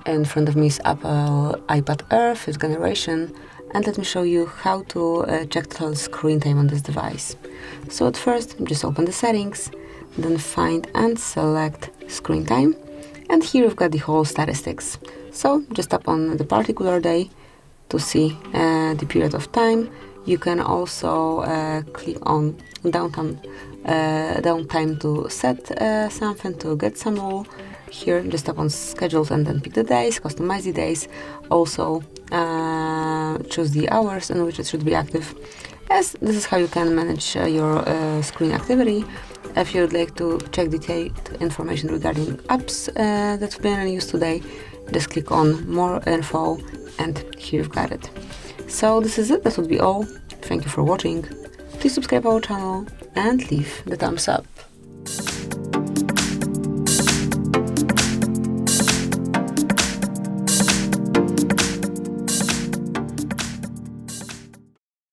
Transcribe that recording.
In front of me is Apple iPad Air 5th generation, and let me show you how to check total screen time on this device. So at first, just open the settings, then find and select screen time, and here we've got the whole statistics. So just tap on the particular day to see the period of time. You can also click on downtime to set something, to get some rule. Here, just tap on schedules and then pick the days, customize the days. Also, choose the hours in which it should be active. As this is how you can manage your screen activity. If you would like to check detailed information regarding apps that have been in use today, just click on More Info, and here you've got it. So this is it. That would be all. Thank you for watching. Please subscribe our channel and leave the thumbs up.